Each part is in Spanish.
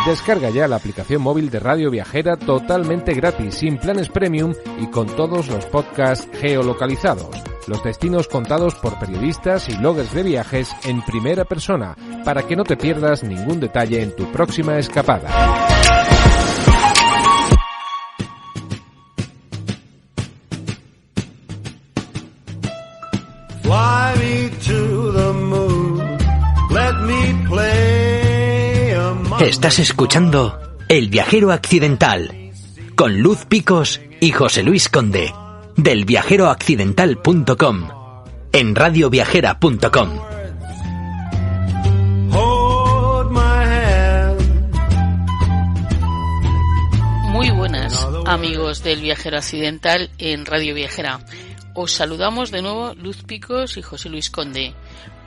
Descarga ya la aplicación móvil de Radio Viajera totalmente gratis, sin planes premium y con todos los podcasts geolocalizados. Los destinos contados por periodistas y bloggers de viajes en primera persona, para que no te pierdas ningún detalle en tu próxima escapada. Fly me to the moon, let me play among... Estás escuchando El Viajero Accidental con Luz Picos y José Luis Conde del viajeroaccidental.com en radioviajera.com. Hold my hand. Muy buenas, amigos del Viajero Accidental en Radio Viajera. Os saludamos de nuevo Luz Picos y José Luis Conde.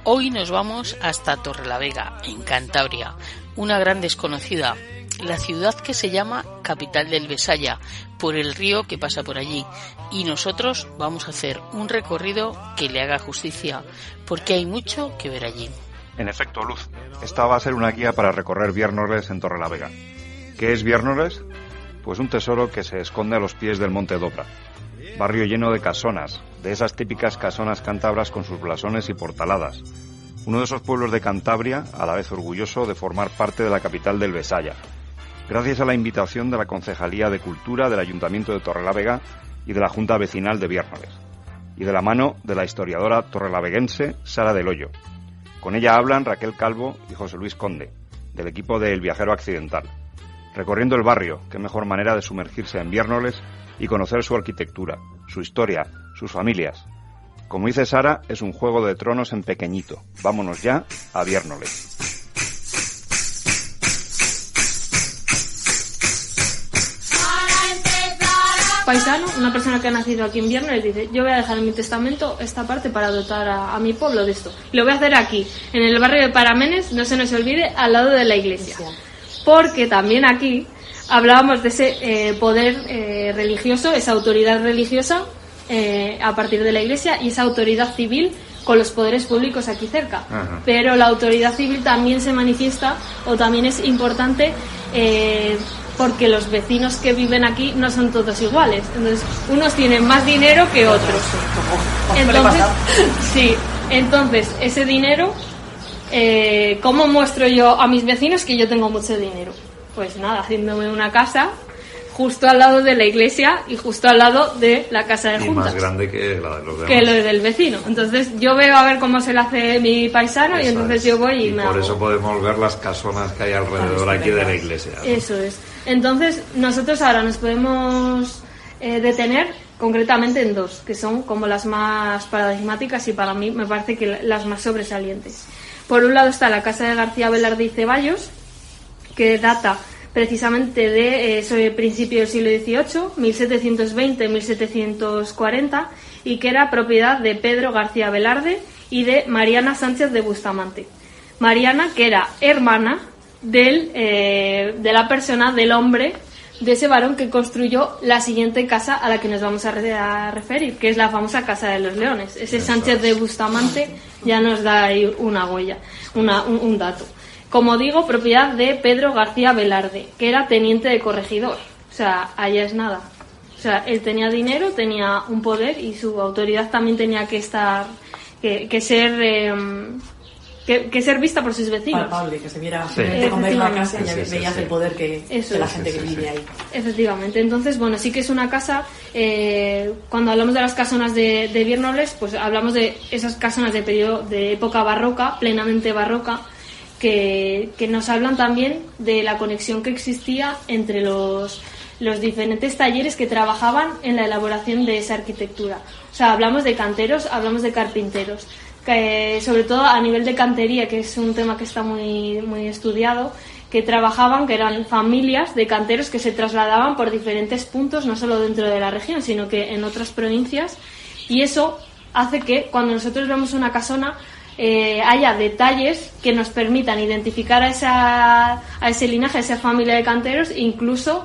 Hoy nos vamos hasta Torrelavega, en Cantabria, una gran desconocida, la ciudad que se llama capital del Besaya, por el río que pasa por allí. Y nosotros vamos a hacer un recorrido que le haga justicia, porque hay mucho que ver allí. En efecto, Luz, esta va a ser una guía para recorrer Viernores en Torrelavega. ¿Qué es Viernores? Pues un tesoro que se esconde a los pies del Monte Dobra. Barrio lleno de casonas, de esas típicas casonas cántabras con sus blasones y portaladas. Uno de esos pueblos de Cantabria, a la vez orgulloso de formar parte de la capital del Besaya. Gracias a la invitación de la Concejalía de Cultura del Ayuntamiento de Torrelavega y de la Junta Vecinal de Viernores. Y de la mano de la historiadora torrelaveguense Sara del Hoyo. Con ella hablan Raquel Calvo y José Luis Conde, del equipo de El Viajero Accidental. Recorriendo el barrio, qué mejor manera de sumergirse en Viernores y conocer su arquitectura, su historia, sus familias. Como dice Sara, es un Juego de Tronos en pequeñito. Vámonos ya a Viernores. Paisano, una persona que ha nacido aquí en Viernores, dice: yo voy a dejar en mi testamento esta parte para dotar a mi pueblo de esto. Lo voy a hacer aquí, en el barrio de Paramenes, no se nos olvide, al lado de la iglesia. Porque también aquí hablábamos de ese poder religioso, esa autoridad religiosa a partir de la iglesia y esa autoridad civil con los poderes públicos aquí cerca. Ajá. Pero la autoridad civil también se manifiesta, o también es importante, porque los vecinos que viven aquí no son todos iguales. Entonces, unos tienen más dinero que otros. Entonces ese dinero, ¿cómo muestro yo a mis vecinos que yo tengo mucho dinero? Pues nada, haciéndome una casa justo al lado de la iglesia y justo al lado de la casa de juntas. Y más grande que la de los demás. Que lo del vecino. Entonces yo veo a ver cómo se le hace mi paisano. Eso, y entonces yo voy y me por hago. Eso podemos ver las casonas que hay alrededor aquí de la iglesia, ¿no? Eso es. Entonces nosotros ahora nos podemos detener concretamente en dos, que son como las más paradigmáticas y para mí me parece que las más sobresalientes. Por un lado está la casa de García Velarde y Ceballos, que data precisamente de sobre principio del siglo XVIII, 1720-1740, y que era propiedad de Pedro García Velarde y de Mariana Sánchez de Bustamante. Mariana, que era hermana de la persona, del hombre, de ese varón que construyó la siguiente casa a la que nos vamos a referir, que es la famosa Casa de los Leones. Ese Sánchez de Bustamante ya nos da ahí una huella, un dato. Como digo, propiedad de Pedro García Velarde, que era teniente de corregidor. O sea, allá es nada. O sea, él tenía dinero, tenía un poder y su autoridad también tenía que estar, que ser vista por sus vecinos. Palpable, que se viera con ver la casa y ya veías el poder de la gente que vive ahí. Efectivamente. Entonces, bueno, sí que es una casa, cuando hablamos de las casonas de Viernores, pues hablamos de esas casonas de época barroca, plenamente barroca, que nos hablan también de la conexión que existía entre los diferentes talleres que trabajaban en la elaboración de esa arquitectura. O sea, hablamos de canteros, hablamos de carpinteros, que sobre todo a nivel de cantería, que es un tema que está muy, muy estudiado, que trabajaban, que eran familias de canteros que se trasladaban por diferentes puntos, no solo dentro de la región, sino que en otras provincias, y eso hace que cuando nosotros vemos una casona haya detalles que nos permitan identificar a ese linaje, a esa familia de canteros, incluso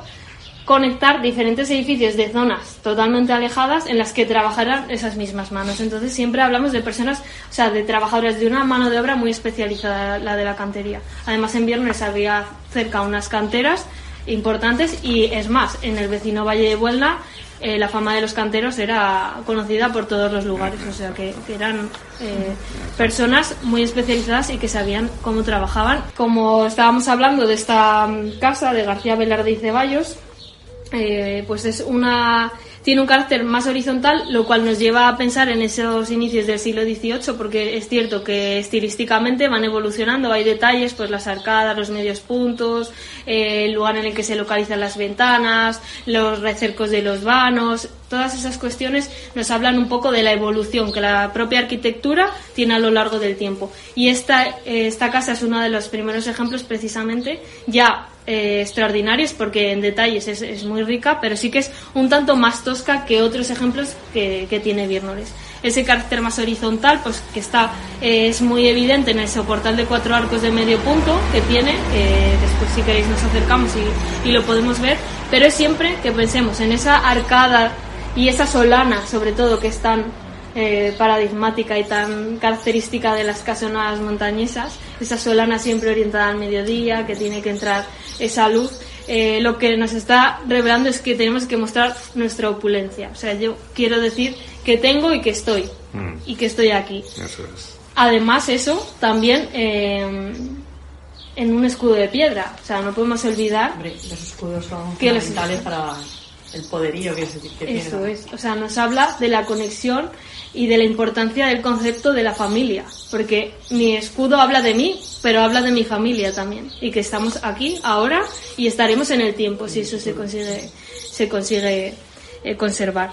conectar diferentes edificios de zonas totalmente alejadas en las que trabajarán esas mismas manos. Entonces siempre hablamos de personas, o sea, de trabajadores de una mano de obra muy especializada, la de la cantería. Además, en Viernes había cerca unas canteras importantes y es más, en el vecino Valle de Buelna la fama de los canteros era conocida por todos los lugares, o sea que eran personas muy especializadas y que sabían cómo trabajaban. Como estábamos hablando de esta casa de García Velarde y Ceballos, pues tiene un carácter más horizontal, lo cual nos lleva a pensar en esos inicios del siglo XVIII, porque es cierto que estilísticamente van evolucionando, hay detalles, pues las arcadas, los medios puntos, el lugar en el que se localizan las ventanas, los recercos de los vanos, todas esas cuestiones nos hablan un poco de la evolución que la propia arquitectura tiene a lo largo del tiempo. Y esta casa es uno de los primeros ejemplos precisamente ya extraordinarios, porque en detalles es muy rica, pero sí que es un tanto más tosca que otros ejemplos que tiene Viernoles. Ese carácter más horizontal, pues que es muy evidente en el soportal de 4 arcos de medio punto que tiene, después si queréis nos acercamos y lo podemos ver, pero es siempre que pensemos en esa arcada y esa solana, sobre todo, que es tan paradigmática y tan característica de las casonas montañesas, esa solana siempre orientada al mediodía, que tiene que entrar esa luz. Lo que nos está revelando es que tenemos que mostrar nuestra opulencia. O sea, yo quiero decir que tengo y que estoy y que estoy aquí. Eso es. Además, eso también en un escudo de piedra. O sea, no podemos olvidar. Hombre, los escudos son fundamentales para el poderío que tiene. Eso es. O sea, nos habla de la conexión y de la importancia del concepto de la familia, porque mi escudo habla de mí, pero habla de mi familia también, y que estamos aquí ahora y estaremos en el tiempo si eso se consigue conservar.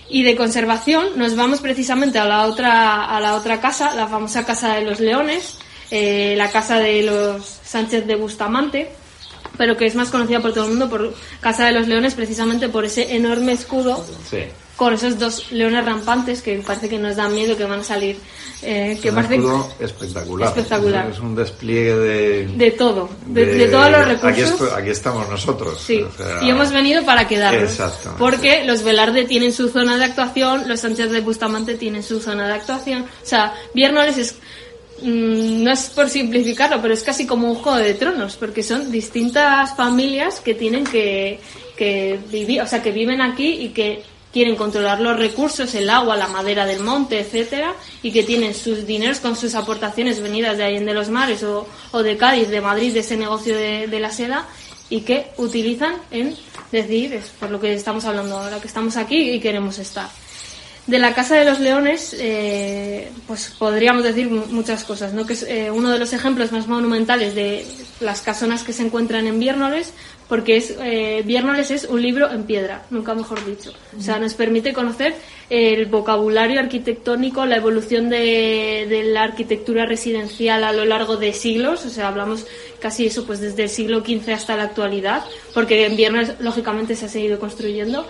Y de conservación nos vamos precisamente a la otra casa, la famosa Casa de los Leones, la casa de los Sánchez de Bustamante, pero que es más conocida por todo el mundo por Casa de los Leones, precisamente por ese enorme escudo. Sí. Con esos 2 leones rampantes que parece que nos dan miedo que van a salir. Que un escudo espectacular. Es un despliegue de todo, de todos los recursos. Aquí estamos nosotros. Sí, o sea, y hemos venido para quedarnos. Porque los Velarde tienen su zona de actuación, los Sánchez de Bustamante tienen su zona de actuación. O sea, Viernoles no es por simplificarlo, pero es casi como un Juego de Tronos, porque son distintas familias que tienen que vivir, o sea, que viven aquí y que quieren controlar los recursos, el agua, la madera del monte, etcétera, y que tienen sus dineros con sus aportaciones venidas de Allende los Mares o de Cádiz, de Madrid, de ese negocio de la seda, y que utilizan en decidir, es por lo que estamos hablando ahora, que estamos aquí y queremos estar. De la Casa de los Leones, pues podríamos decir muchas cosas, ¿no? Que es uno de los ejemplos más monumentales de las casonas que se encuentran en Viernoles, porque Viernoles es un libro en piedra, nunca mejor dicho. O sea, nos permite conocer el vocabulario arquitectónico, la evolución de la arquitectura residencial a lo largo de siglos. O sea, hablamos casi eso, pues desde el siglo XV hasta la actualidad, porque en Viernoles lógicamente se ha seguido construyendo.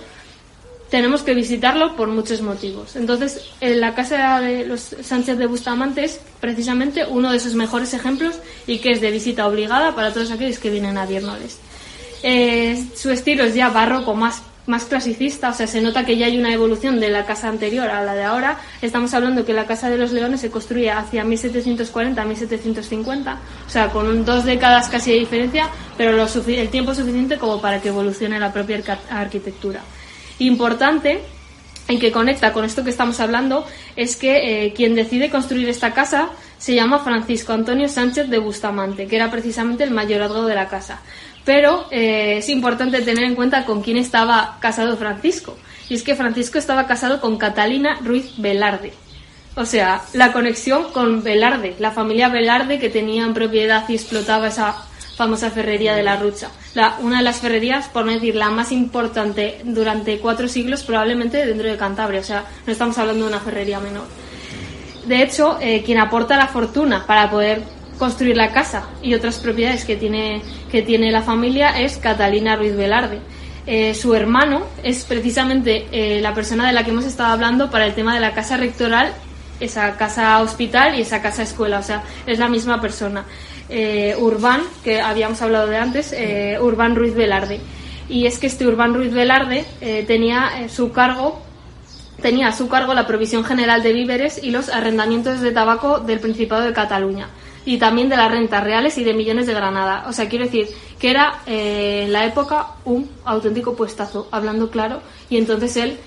Tenemos que visitarlo por muchos motivos. Entonces, la Casa de los Sánchez de Bustamante es precisamente uno de esos mejores ejemplos y que es de visita obligada para todos aquellos que vienen a Viernoles. Su estilo es ya barroco, más clasicista, o sea, se nota que ya hay una evolución de la casa anterior a la de ahora. Estamos hablando que la Casa de los Leones se construye hacia 1740-1750, o sea, con 2 décadas casi de diferencia, pero el tiempo suficiente como para que evolucione la propia arquitectura. Importante, en que conecta con esto que estamos hablando, es que quien decide construir esta casa se llama Francisco Antonio Sánchez de Bustamante, que era precisamente el mayorazgo de la casa. Pero es importante tener en cuenta con quién estaba casado Francisco. Y es que Francisco estaba casado con Catalina Ruiz Velarde. O sea, la conexión con Velarde, la familia Velarde que tenía en propiedad y explotaba esa famosa ferrería de la Rucha. Una de las ferrerías, por no decir la más importante durante 4 siglos, probablemente dentro de Cantabria. O sea, no estamos hablando de una ferrería menor. De hecho, quien aporta la fortuna para poder construir la casa y otras propiedades que tiene la familia es Catalina Ruiz Velarde. Su hermano es precisamente la persona de la que hemos estado hablando para el tema de la casa rectoral, esa casa hospital y esa casa escuela. O sea, es la misma persona. Urbán, que habíamos hablado de antes, Urbán Ruiz Velarde. y es que este Urbán Ruiz Velarde tenía a su cargo la provisión general de víveres y los arrendamientos de tabaco del Principado de Cataluña, y también de las rentas reales y de millones de Granada. O sea, quiero decir que era en la época un auténtico puestazo, hablando claro, y entonces él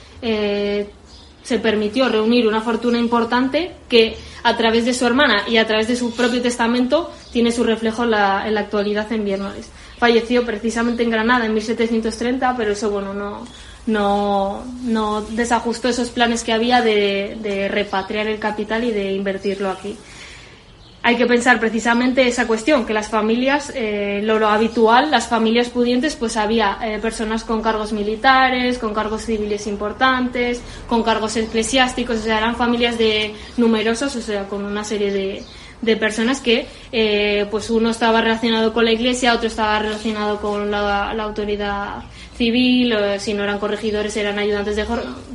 se permitió reunir una fortuna importante que a través de su hermana y a través de su propio testamento tiene su reflejo en la actualidad en Viernoles. Falleció precisamente en Granada en 1730, pero eso no desajustó esos planes que había de repatriar el capital y de invertirlo aquí. Hay que pensar precisamente esa cuestión, que las familias, lo habitual, las familias pudientes, pues había personas con cargos militares, con cargos civiles importantes, con cargos eclesiásticos, o sea, eran familias de numerosos, o sea, con una serie de personas que, pues uno estaba relacionado con la iglesia, otro estaba relacionado con la autoridad civil, si no eran corregidores eran ayudantes de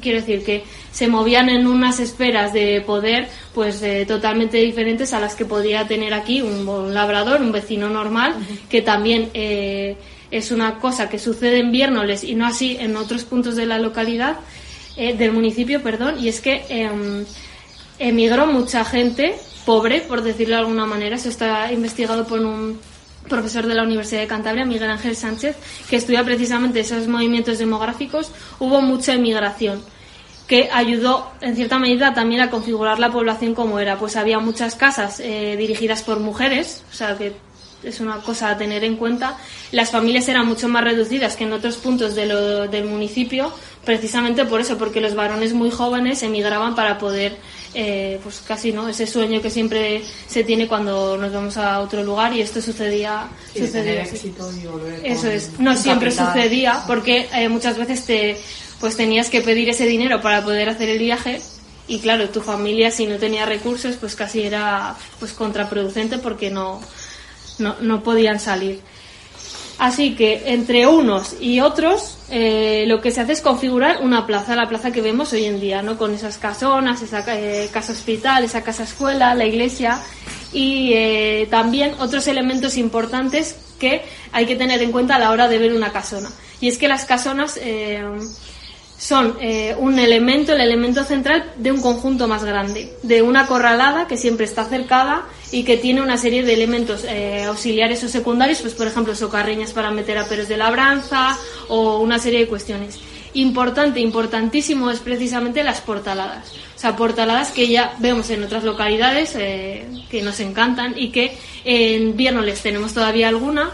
quiero decir que se movían en unas esferas de poder pues totalmente diferentes a las que podía tener aquí un labrador, un vecino normal, que también es una cosa que sucede en Viernoles y no así en otros puntos de la localidad, del municipio, perdón, y es que emigró mucha gente pobre, por decirlo de alguna manera. Eso está investigado por un profesor de la Universidad de Cantabria, Miguel Ángel Sánchez, que estudia precisamente esos movimientos demográficos. Hubo mucha emigración que ayudó en cierta medida también a configurar la población como era. Pues había muchas casas dirigidas por mujeres, o sea que es una cosa a tener en cuenta. Las familias eran mucho más reducidas que en otros puntos del municipio, precisamente por eso, porque los varones muy jóvenes emigraban para poder pues casi no ese sueño que siempre se tiene cuando nos vamos a otro lugar, y esto sucedía éxito y volver eso es, no siempre sucedía, porque muchas veces tenías que pedir ese dinero para poder hacer el viaje, y claro, tu familia, si no tenía recursos, pues casi era pues contraproducente, porque no podían salir. Así que entre unos y otros lo que se hace es configurar una plaza, la plaza que vemos hoy en día, ¿no? Con esas casonas, esa casa hospital, esa casa escuela, la iglesia, y también otros elementos importantes que hay que tener en cuenta a la hora de ver una casona. Y es que las casonas son el elemento central de un conjunto más grande, de una corralada que siempre está cercada y que tiene una serie de elementos auxiliares o secundarios, pues por ejemplo socarreñas para meter aperos de labranza o una serie de cuestiones. Importantísimo es precisamente las portaladas. O sea, portaladas que ya vemos en otras localidades que nos encantan, y que en Viernoles tenemos todavía alguna,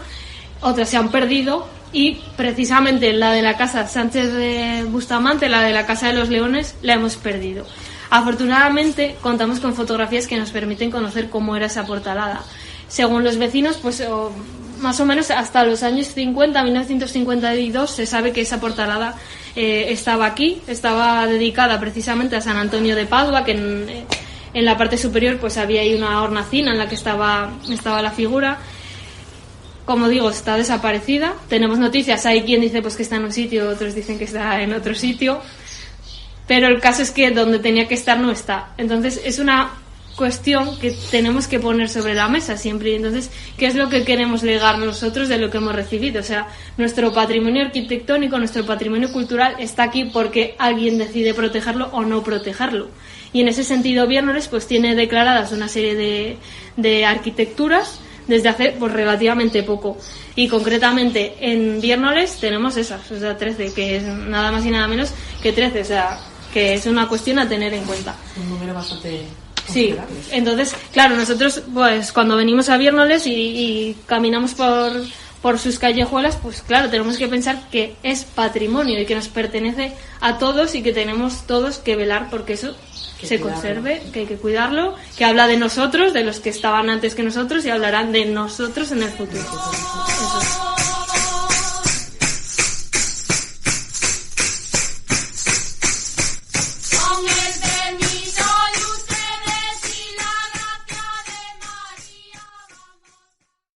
otras se han perdido. Y precisamente la de la casa Sánchez de Bustamante, la de la Casa de los Leones, la hemos perdido. Afortunadamente contamos con fotografías que nos permiten conocer cómo era esa portalada. Según los vecinos, pues más o menos hasta los años 50, 1952, se sabe que esa portalada estaba aquí, estaba dedicada precisamente a San Antonio de Padua, que en la parte superior pues había ahí una hornacina en la que estaba la figura. Como digo, está desaparecida. Tenemos noticias, hay quien dice pues que está en un sitio, otros dicen que está en otro sitio, pero el caso es que donde tenía que estar no está. Entonces es una cuestión que tenemos que poner sobre la mesa siempre. Entonces, ¿qué es lo que queremos legar nosotros de lo que hemos recibido? O sea, nuestro patrimonio arquitectónico, nuestro patrimonio cultural está aquí porque alguien decide protegerlo o no protegerlo. Y en ese sentido, Viernoles pues tiene declaradas una serie de arquitecturas desde hace pues relativamente poco, y concretamente en Viernoles tenemos esas, o sea 13, que es nada más y nada menos que 13, o sea que es una cuestión a tener en cuenta. Un número bastante considerable. Sí, entonces claro, nosotros pues cuando venimos a Viernoles y caminamos por sus callejuelas, pues claro, tenemos que pensar que es patrimonio y que nos pertenece a todos, y que tenemos todos que velar porque eso se conserve, que hay que cuidarlo, que habla de nosotros, de los que estaban antes que nosotros, y hablarán de nosotros en el futuro. Eso es.